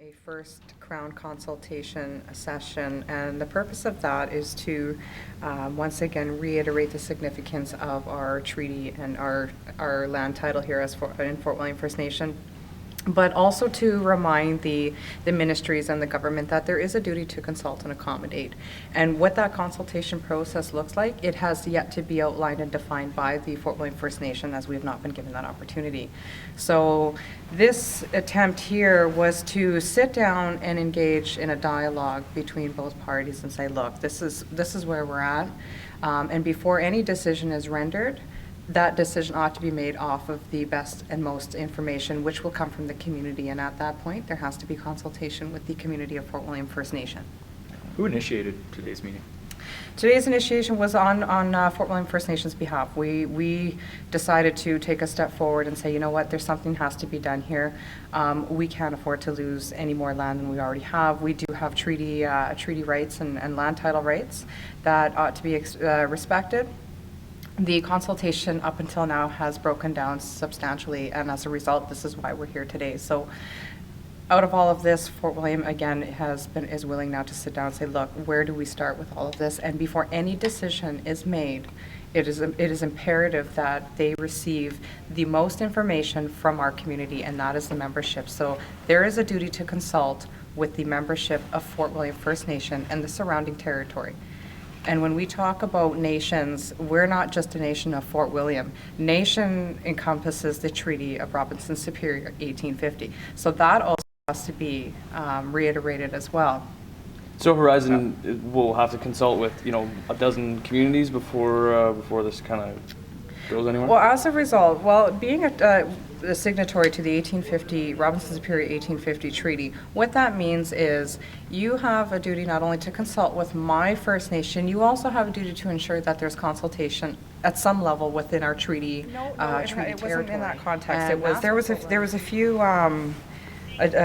a first Crown consultation session, and the purpose of that is to once again reiterate the significance of our treaty and our land title here in Fort William First Nation, but also to remind the ministries and the government that there is a duty to consult and accommodate. And what that consultation process looks like, it has yet to be outlined and defined by the Fort William First Nation, as we have not been given that opportunity. So this attempt here was to sit down and engage in a dialogue between both parties and say, look, this is where we're at. And before any decision is rendered, that decision ought to be made off of the best and most information, which will come from the community. And at that point, there has to be consultation with the community of Fort William First Nation. Who initiated today's meeting? Today's initiation was on Fort William First Nation's behalf. We decided to take a step forward and say, you know what, there's something has to be done here. We can't afford to lose any more land than we already have. We do have treaty rights and land title rights that ought to be respected. The consultation up until now has broken down substantially, and as a result, this is why we're here today. So out of all of this, Fort William, again, is willing now to sit down and say, look, where do we start with all of this? And before any decision is made, it is imperative that they receive the most information from our community, and that is the membership. So there is a duty to consult with the membership of Fort William First Nation and the surrounding territory. And when we talk about nations, we're not just a nation of Fort William. Nation encompasses the Treaty of Robinson Superior, 1850. So that also has to be reiterated as well. So Horizon will have to consult with, a dozen communities before this kind of goes anywhere? Well, as a result, being a signatory to the 1850 Robinson Superior 1850 treaty, what that means is you have a duty not only to consult with my First Nation, you also have a duty to ensure that there's consultation at some level within our treaty. Treaty it wasn't in that context. And there was a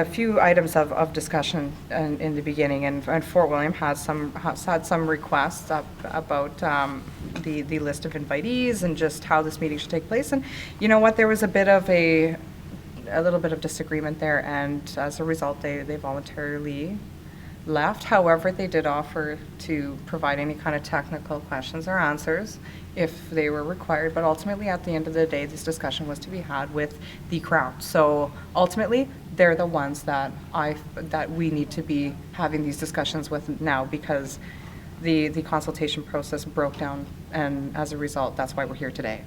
few items of discussion in the beginning, and Fort William had some requests about the list of invitees and just how this meeting should take place. And you know what, there was a little bit of disagreement there, and as a result, they voluntarily left. However, they did offer to provide any kind of technical questions or answers if they were required, but ultimately at the end of the day, this discussion was to be had with the Crown. So ultimately, they're the ones that we need to be having these discussions with now, because the consultation process broke down, and as a result, that's why we're here today.